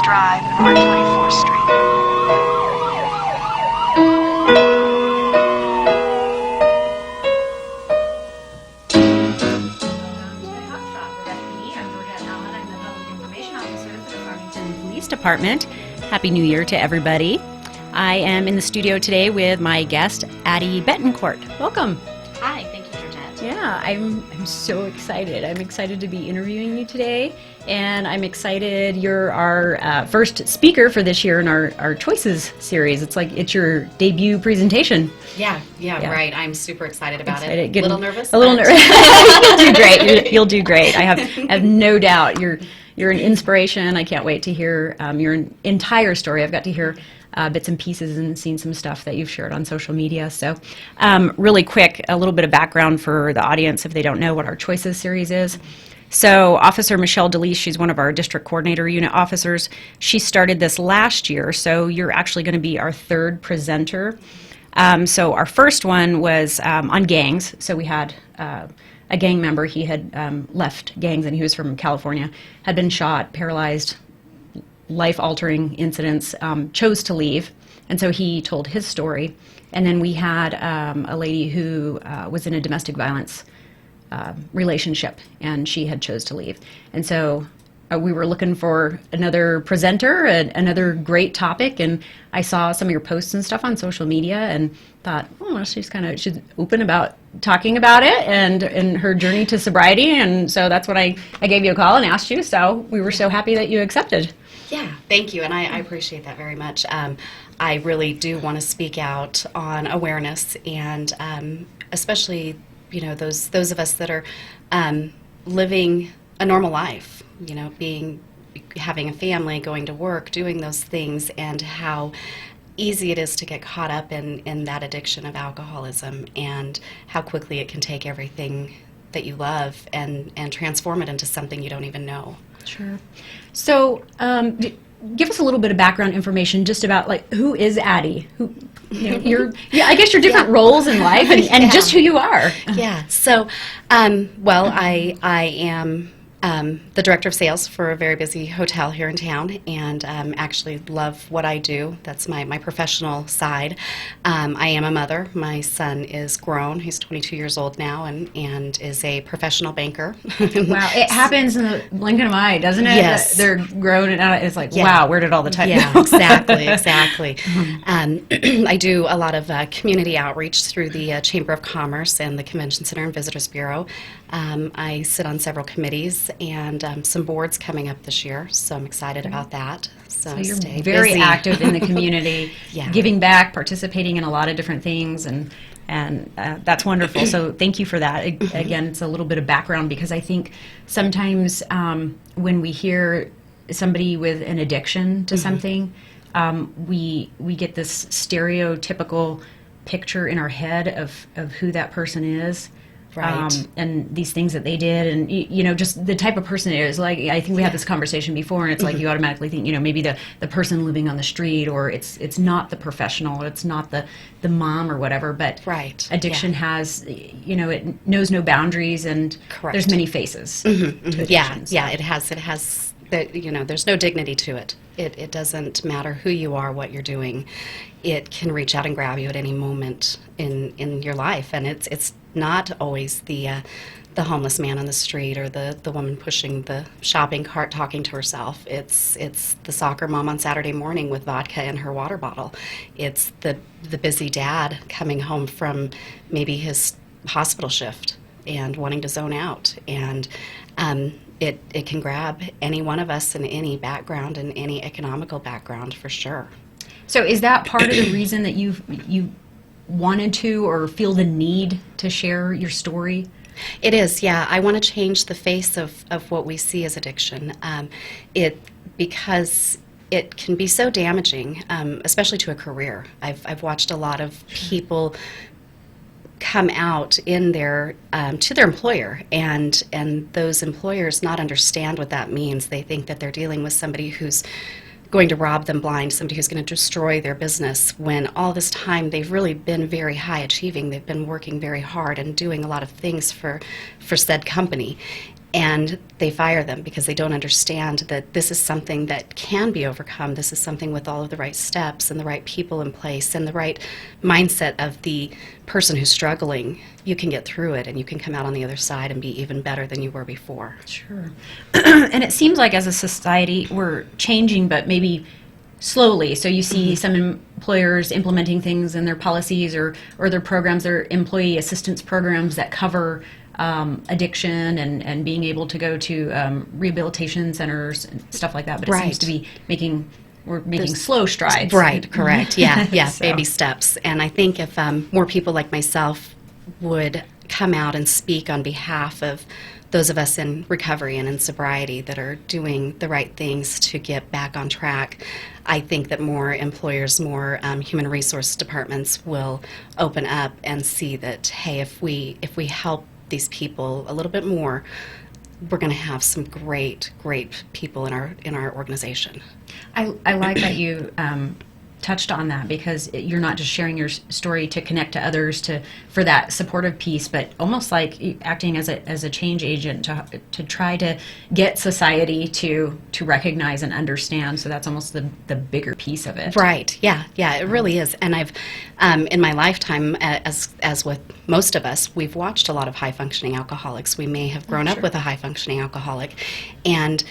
Northwest Drive and 124th Street. Department. Happy New Year to everybody. I am in the studio today with my guest, Addie Betancourt. Welcome. Hi, thank you, Georgette. Yeah, I'm so excited. I'm excited to be interviewing you today, and I'm excited you're our first speaker for this year in our Choices series. It's your debut presentation. Yeah, right. I'm super excited about it. A little nervous? A little nervous. You'll do great. You'll do great. I have no doubt. You're an inspiration. I can't wait to hear your entire story. I've got to hear bits and pieces and seen some stuff that you've shared on social media. So really quick, a little bit of background for the audience if they don't know what our Choices series is. So Officer Michelle DeLise, she's one of our district coordinator unit officers. She started this last year, so you're actually going to be our third presenter. So our first one was on gangs. So we had a gang member. He had left gangs, and he was from California, had been shot, paralyzed, life-altering incidents, chose to leave, and so he told his story. And then we had a lady who was in a domestic violence relationship, and she had chose to leave. And so we were looking for another presenter, another great topic, and I saw some of your posts and stuff on social media and thought, oh, she's open about talking about it and her journey to sobriety, and so that's when I gave you a call and asked you, so we were so happy that you accepted. Yeah, thank you, and I appreciate that very much. I really do want to speak out on awareness, and especially, those of us that are living a normal life, having a family, going to work, doing those things, and how easy it is to get caught up in that addiction of alcoholism, and how quickly it can take everything that you love and transform it into something you don't even know. Sure. So give us a little bit of background information just about who is Addie? I guess your different roles in life and just who you are. Yeah. So, I am the director of sales for a very busy hotel here in town, and actually love what I do. That's my professional side. I am a mother. My son is grown. He's 22 years old now and is a professional banker. Wow. It happens in the blink of an eye, doesn't it? Yes. They're grown, and it's like, wow, where did all the time go? Exactly. I do a lot of community outreach through the Chamber of Commerce and the Convention Center and Visitors Bureau. I sit on several committees and some boards coming up this year, so I'm excited about that. So you're stay very busy. active in the community, giving back, participating in a lot of different things, and that's wonderful. So thank you for that. Again, it's a little bit of background, because I think sometimes when we hear somebody with an addiction to something, we get this stereotypical picture in our head of who that person is. Right. And these things that they did, and just the type of person it is. I think we had this conversation before, and it's like you automatically think, maybe the person living on the street, or it's not the professional, or it's not the mom or whatever. But addiction has, it knows no boundaries, and there's many faces. To addiction, it has. There's no dignity to it. It doesn't matter who you are, what you're doing. It can reach out and grab you at any moment in your life, and it's not always the homeless man on the street or the woman pushing the shopping cart talking to herself. It's the soccer mom on Saturday morning with vodka in her water bottle. It's the busy dad coming home from maybe his hospital shift and wanting to zone out, and it can grab any one of us in any background and any economical background, for sure. So is that part of the reason that you wanted to, or feel the need to share your story? It is, yeah. I want to change the face of what we see as addiction. Because it can be so damaging, especially to a career. I've watched a lot of people come out in their to their employer, and those employers not understand what that means. They think that they're dealing with somebody who's going to rob them blind, somebody who's going to destroy their business, when all this time they've really been very high achieving. They've been working very hard and doing a lot of things for said company. and they fire them because they don't understand that this is something that can be overcome. This is something with all of the right steps and the right people in place and the right mindset of the person who's struggling. You can get through it, and you can come out on the other side and be even better than you were before. Sure. And it seems like as a society we're changing, but maybe slowly. So you see some employers implementing things in their policies or their programs, their employee assistance programs that cover addiction and being able to go to rehabilitation centers and stuff like that. But it seems to be we're making slow strides. Right, correct. Yeah, yeah, So. baby steps. And I think if more people like myself would come out and speak on behalf of those of us in recovery and in sobriety that are doing the right things to get back on track, I think that more employers, more human resource departments will open up and see that, hey, if we help these people a little bit more, we're going to have some great people in our organization. I like that you touched on that, because you're not just sharing your story to connect to others for that supportive piece, but almost like acting as a change agent to try to get society to recognize and understand. So that's almost the bigger piece of it. Right. Yeah. It really is. And I've in my lifetime, as with most of us, we've watched a lot of high functioning alcoholics. We may have grown up with a high functioning alcoholic and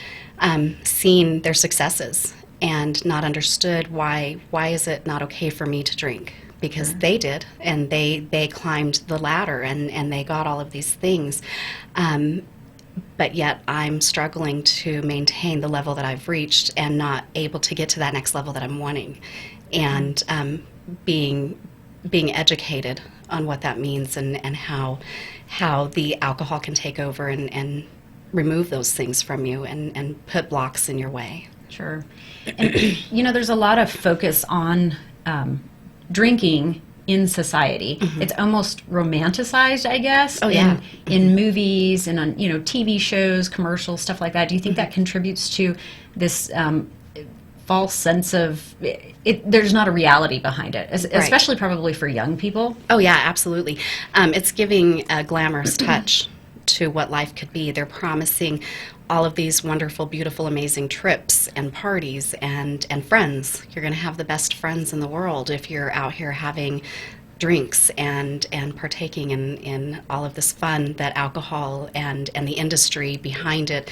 seen their successes and not understood why is it not okay for me to drink, because they did, and they climbed the ladder and they got all of these things, but yet I'm struggling to maintain the level that I've reached and not able to get to that next level that I'm wanting, and being educated on what that means and how the alcohol can take over and remove those things from you and put blocks in your way. Sure. And, there's a lot of focus on drinking in society. It's almost romanticized, I guess. Oh, yeah. In movies and on, TV shows, commercials, stuff like that. Do you think that contributes to this false sense of there's not a reality behind it, especially probably for young people? Oh, yeah, absolutely. It's giving a glamorous touch to what life could be. They're promising all of these wonderful, beautiful, amazing trips and parties and friends. You're going to have the best friends in the world if you're out here having drinks and partaking in all of this fun that alcohol and the industry behind it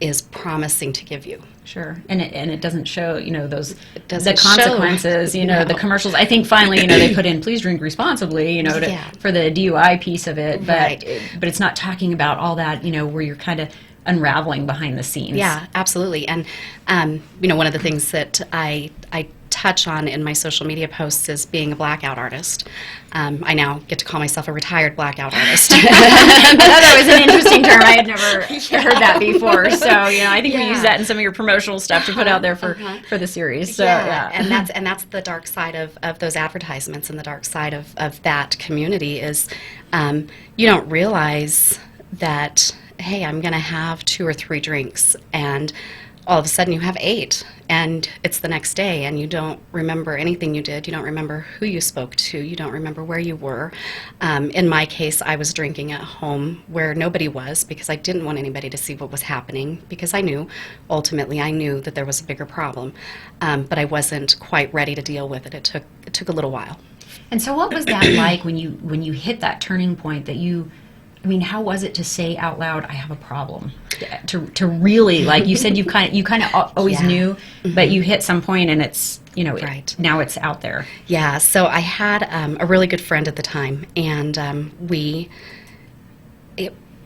is promising to give you. Sure. And it doesn't show, the doesn't consequences, show. No. The commercials. I think finally, they put in, please drink responsibly, for the DUI piece of it. But, but it's not talking about all that, where you're kind of unraveling behind the scenes. Yeah, absolutely. And, one of the things that I touch on in my social media posts is being a blackout artist. I now get to call myself a retired blackout artist. I thought that was an interesting term. I had never heard that before. So, I think we use that in some of your promotional stuff to put out there for the series. So, yeah. And that's the dark side of those advertisements, and the dark side of that community is you don't realize that, hey, I'm going to have 2 or 3 drinks, and all of a sudden you have 8, and it's the next day, and you don't remember anything you did. You don't remember who you spoke to. You don't remember where you were. In my case, I was drinking at home where nobody was, because I didn't want anybody to see what was happening, because I knew that there was a bigger problem, but I wasn't quite ready to deal with it. It took a little while. And so what was that like when you hit that turning point that how was it to say out loud, I have a problem? To really, like you said, you kind of always knew, but you hit some point and it's, now it's out there. Yeah, so I had a really good friend at the time, and we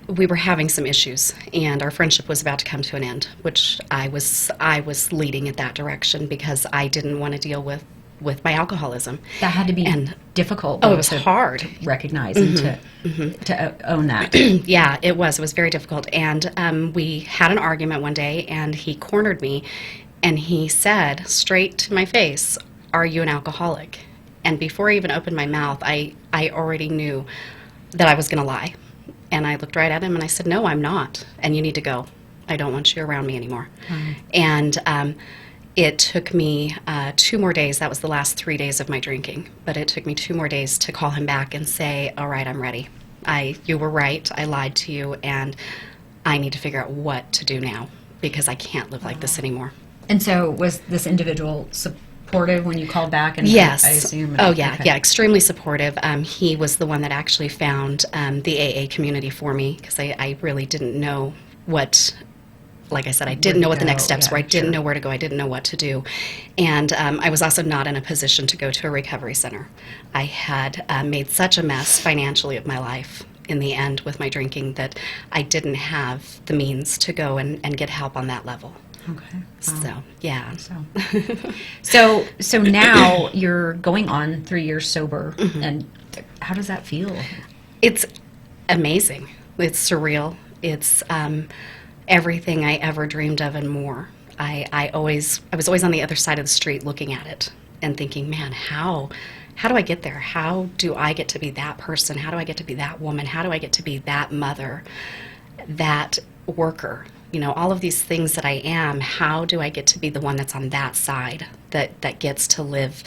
were having some issues, and our friendship was about to come to an end, which I was leading at that direction because I didn't want to deal with my alcoholism. That had to be difficult. Oh, it was hard to recognize and to own that. Yeah, it was. It was very difficult. And we had an argument one day, and he cornered me, and he said straight to my face, "Are you an alcoholic?" And before I even opened my mouth, I already knew that I was going to lie. And I looked right at him, and I said, "No, I'm not. And you need to go. I don't want you around me anymore." And it took me 2 more days. That was the last 3 days of my drinking. But it took me 2 more days to call him back and say, all right, I'm ready. You were right. I lied to you, and I need to figure out what to do now because I can't live like this anymore. And so was this individual supportive when you called back? And Yes. I assume. Oh, yeah. Okay. Yeah, extremely supportive. He was the one that actually found the AA community for me because I really didn't know what, like I said, I didn't know what the next steps were. I didn't know where to go. I didn't know what to do. And I was also not in a position to go to a recovery center. I had made such a mess financially of my life in the end with my drinking that I didn't have the means to go and get help on that level. Okay. So, yeah. So now you're going on 3 years sober, and how does that feel? It's amazing. It's surreal. It's everything I ever dreamed of and more. I was always on the other side of the street looking at it and thinking, man, how do I get there? How do I get to be that person? How do I get to be that woman? How do I get to be that mother, that worker? You know, all of these things that I am, how do I get to be the one that's on that side, that gets to live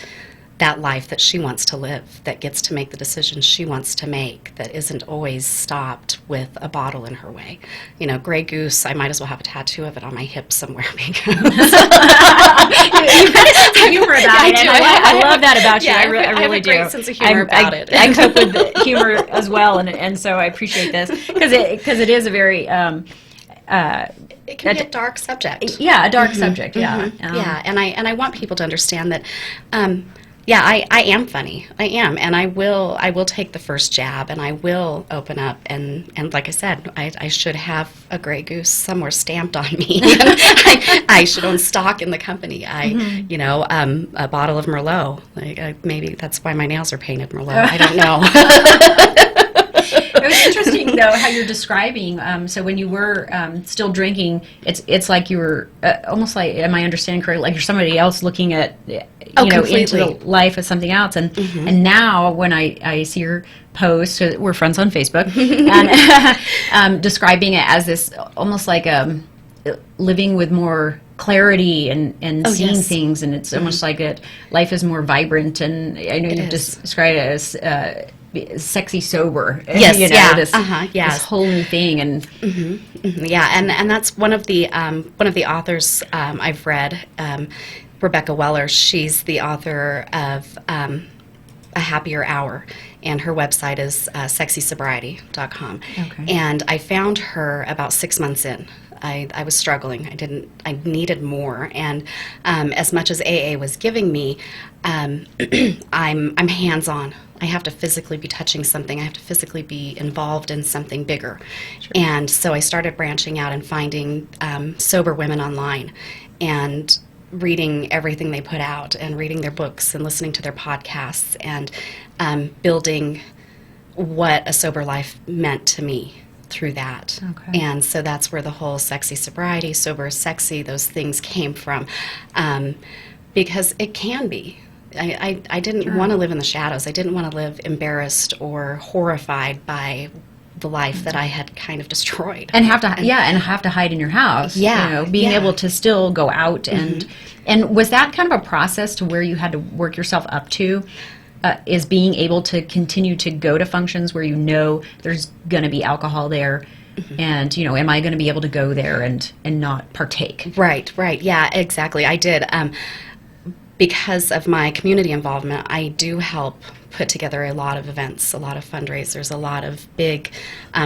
that life that she wants to live, that gets to make the decisions she wants to make, that isn't always stopped with a bottle in her way. You know, Grey Goose, I might as well have a tattoo of it on my hip somewhere because You had a sense of humor about it, and I love that about you. Yeah, I I have really a great do. sense of humor about it. I cope with the humor as well, and so I appreciate this because it is a very it can be a dark subject. a dark subject. Yeah, Yeah, and I want people to understand that. Yeah, I am funny. I am, and I will take the first jab, and I will open up, and like I said, I should have a Grey Goose somewhere stamped on me. I should own stock in the company. You know, a bottle of Merlot. Like maybe that's why my nails are painted Merlot. I don't know. It was interesting though how you're describing. So when you were still drinking, it's like you were almost like, am I understanding correctly? Like you're somebody else looking at into the life of something else. And now when I see your post, so we're friends on Facebook, and describing it as this almost like living with more clarity and seeing things, and it's almost like life is more vibrant. And I know you described it as sexy sober. Yes, this whole new thing, and yeah, and that's one of the authors I've read, Rebecca Weller. She's the author of A Happier Hour, and her website is sexysobriety.com. Okay. And I found her about 6 months in. I was struggling. I needed more, and as much as AA was giving me, I'm hands-on. I have to physically be touching something. I have to physically be involved in something bigger. Sure. And so I started branching out and finding sober women online and reading everything they put out and reading their books and listening to their podcasts and building what a sober life meant to me through that. Okay. And so that's where the whole sexy sobriety, sober is sexy, those things came from, because it can be. I didn't want to live in the shadows. I didn't want to live embarrassed or horrified by the life that I had kind of destroyed. And have to hide in your house. Yeah. Being able to still go out and was that kind of a process to where you had to work yourself up to? Is being able to continue to go to functions where you know there's going to be alcohol there, and am I going to be able to go there and not partake? Right, yeah, exactly. I did. Because of my community involvement, I do help put together a lot of events, a lot of fundraisers, a lot of big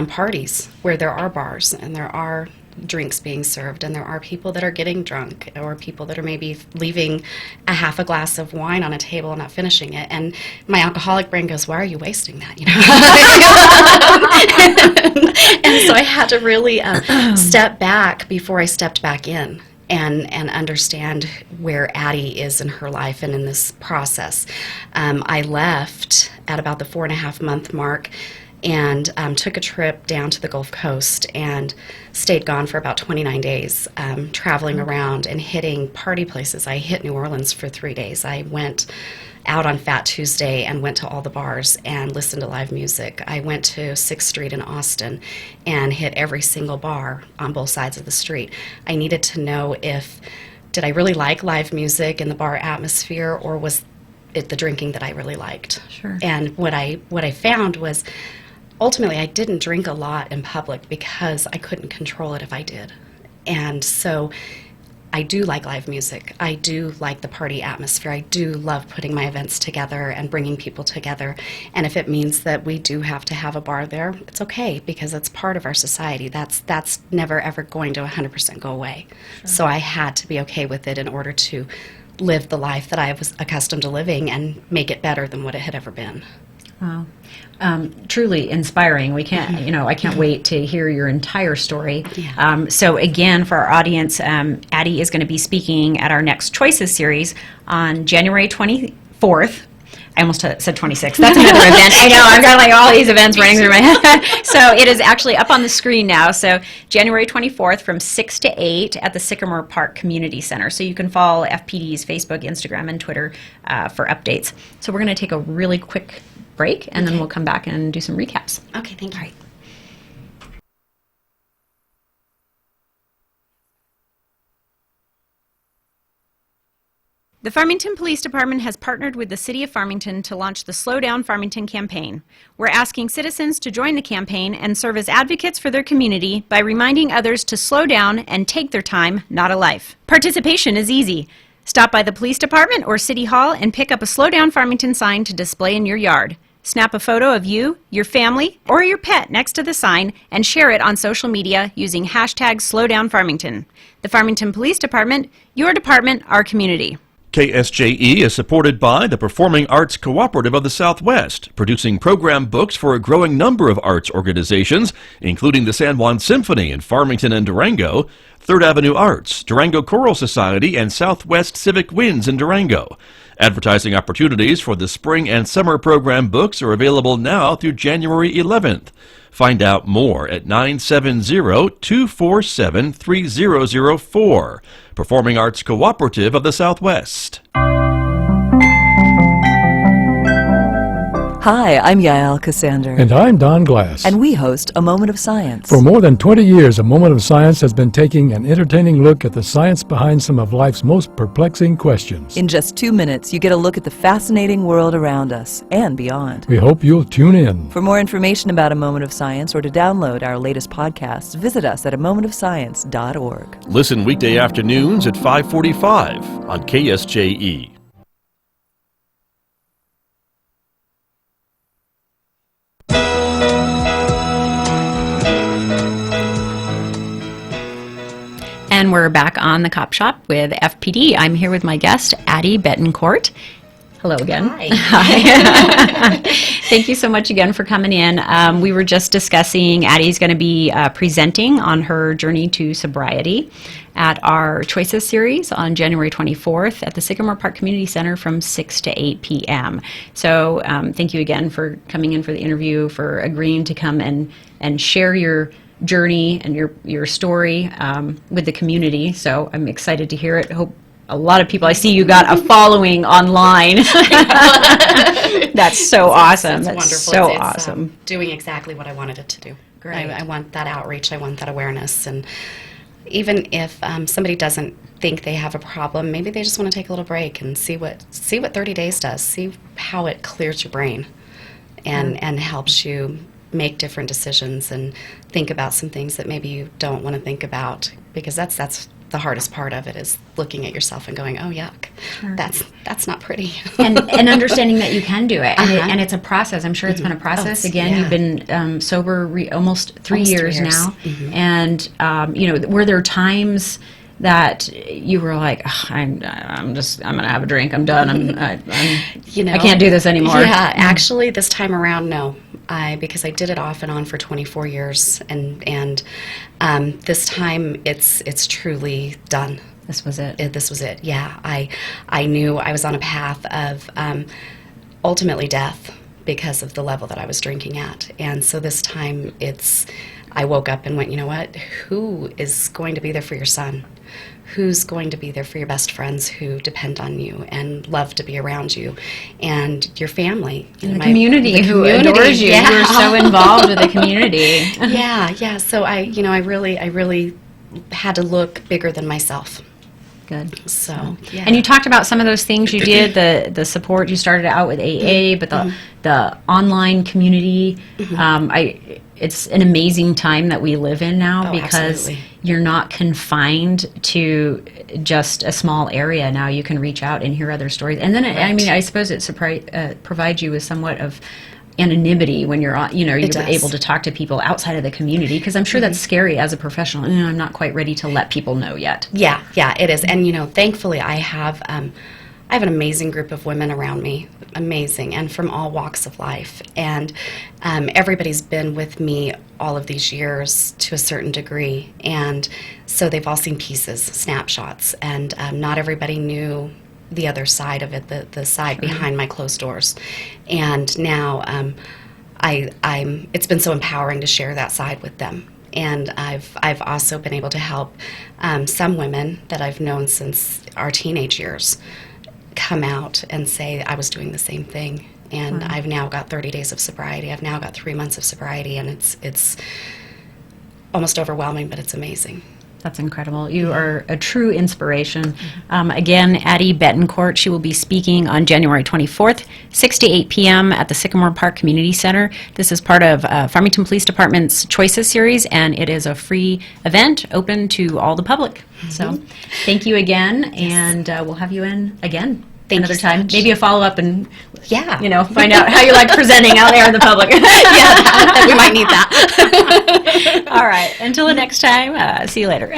parties where there are bars and there are drinks being served and there are people that are getting drunk or people that are maybe leaving a half a glass of wine on a table and not finishing it. And my alcoholic brain goes, why are you wasting that? And so I had to really step back before I stepped back in. And understand where Addie is in her life and in this process. I left at about the 4.5-month mark and took a trip down to the Gulf Coast and stayed gone for about 29 days, traveling around and hitting party places. I hit New Orleans for 3 days. I went out on Fat Tuesday and went to all the bars and listened to live music. I went to 6th Street in Austin and hit every single bar on both sides of the street. I needed to know did I really like live music and the bar atmosphere, or was it the drinking that I really liked? Sure. And what I found was ultimately, I didn't drink a lot in public because I couldn't control it if I did. And so I do like live music. I do like the party atmosphere. I do love putting my events together and bringing people together. And if it means that we do have to have a bar there, it's okay, because it's part of our society. That's never, ever going to 100% go away. Sure. So I had to be okay with it in order to live the life that I was accustomed to living and make it better than what it had ever been. Wow. Truly inspiring. We can't, I can't wait to hear your entire story. Yeah. So again, for our audience, Addie is going to be speaking at our Next Choices series on January 24th. I almost said 26th. That's another event. I know, I've got like all these events running through my head. So it is actually up on the screen now. So January 24th from 6 to 8 at the Sycamore Park Community Center. So you can follow FPD's Facebook, Instagram, and Twitter for updates. So we're going to take a really quick break, and then we'll come back and do some recaps. Okay, thank you. All right. The Farmington Police Department has partnered with the City of Farmington to launch the Slow Down Farmington campaign. We're asking citizens to join the campaign and serve as advocates for their community by reminding others to slow down and take their time, not a life. Participation is easy. Stop by the police department or City Hall and pick up a Slow Down Farmington sign to display in your yard. Snap a photo of you, your family, or your pet next to the sign and share it on social media using hashtag #SlowDownFarmington. The Farmington Police Department, your department, our community. KSJE is supported by the Performing Arts Cooperative of the Southwest, producing program books for a growing number of arts organizations, including the San Juan Symphony in Farmington and Durango, Third Avenue Arts, Durango Choral Society, and Southwest Civic Winds in Durango. Advertising opportunities for the spring and summer program books are available now through January 11th. Find out more at 970-247-3004. Performing Arts Cooperative of the Southwest. Hi, I'm Yael Cassander. And I'm Don Glass. And we host A Moment of Science. For more than 20 years, A Moment of Science has been taking an entertaining look at the science behind some of life's most perplexing questions. In just 2 minutes, you get a look at the fascinating world around us and beyond. We hope you'll tune in. For more information about A Moment of Science or to download our latest podcasts, visit us at amomentofscience.org. Listen weekday afternoons at 5:45 on KSJE. And we're back on the Cop Shop with FPD. I'm here with my guest, Addie Betancourt. Hello again. Hi. Thank you so much again for coming in. We were just discussing, Addie's going to be presenting on her journey to sobriety at our Choices series on January 24th at the Sycamore Park Community Center from 6 to 8 p.m. So thank you again for coming in for the interview, for agreeing to come and share your journey and your story with the community. So I'm excited to hear it. Hope a lot of people, I see you got a following online. That's so awesome. It's That's wonderful. so It's awesome. doing exactly what I wanted it to do. Great. I want that outreach. I want that awareness. And even if somebody doesn't think they have a problem, maybe they just want to take a little break and see what 30 days does. See how it clears your brain and helps you make different decisions and think about some things that maybe you don't want to think about, because that's the hardest part of it, is looking at yourself and going, oh yuck, Sure. that's not pretty. and understanding that you can do it. And it's a process. I'm sure it's been a process. Oh, Again, yeah. you've been sober almost 3 Almost 3 years years. now. Mhm. And, were there times that you were like, I'm going to have a drink. I'm done. I can't do this anymore. Yeah, actually, this time around, no. Because I did it off and on for 24 years, and this time it's truly done. This was it. This was it. Yeah, I knew I was on a path of ultimately death because of the level that I was drinking at, and so this time I woke up and went, you know what? Who is going to be there for your son? Who's going to be there for your best friends who depend on you and love to be around you, and your family, And the community who adores you. Yeah. You were so involved with the community. Yeah. So I really had to look bigger than myself. Good. So, yeah. And you talked about some of those things you did, the support. You started out with AA, but the online community. It's an amazing time that we live in now, because absolutely. you're not confined to just a small area. Now you can reach out and hear other stories. And then, I suppose it provides you with somewhat of anonymity when you're you're able to talk to people outside of the community, because I'm sure that's scary as a professional. I'm not quite ready to let people know yet. Yeah, it is. And thankfully I have an amazing group of women around me, amazing, and from all walks of life. And everybody's been with me all of these years to a certain degree, and so they've all seen pieces, snapshots, and not everybody knew the other side of it, the side behind my closed doors. And now it's been so empowering to share that side with them. And I've also been able to help some women that I've known since our teenage years come out and say I was doing the same thing. And I've now got 30 days of sobriety. I've now got 3 months of sobriety, and it's almost overwhelming, but it's amazing. That's incredible. You are a true inspiration. Again, Addie Betancourt, she will be speaking on January 24th, 6 to 8 p.m. at the Sycamore Park Community Center. This is part of Farmington Police Department's Choices series, and it is a free event open to all the public. So thank you again, and we'll have you in again. Another you so time. much. Maybe a follow-up and, Yeah. find out how you like presenting out there in the public. Yeah, we might need that. All right. Until the next time, see you later.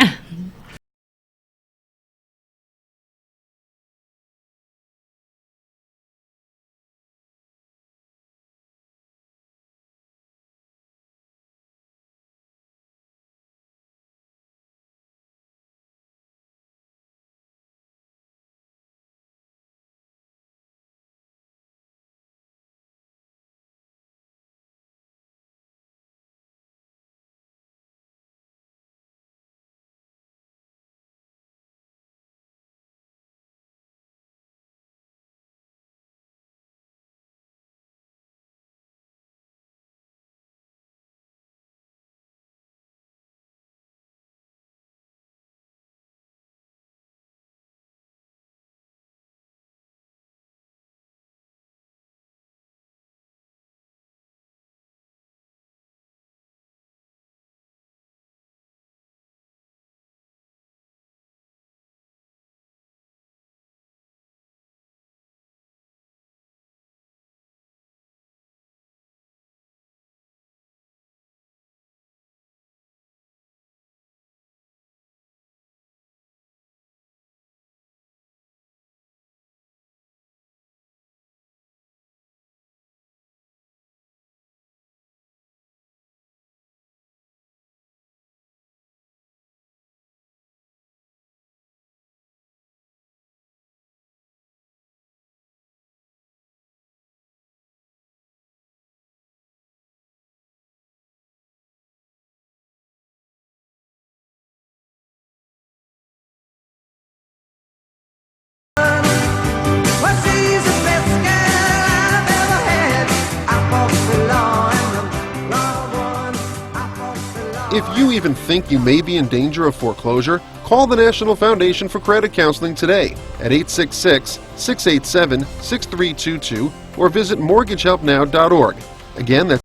If you even think you may be in danger of foreclosure, call the National Foundation for Credit Counseling today at 866-687-6322 or visit mortgagehelpnow.org. Again, that's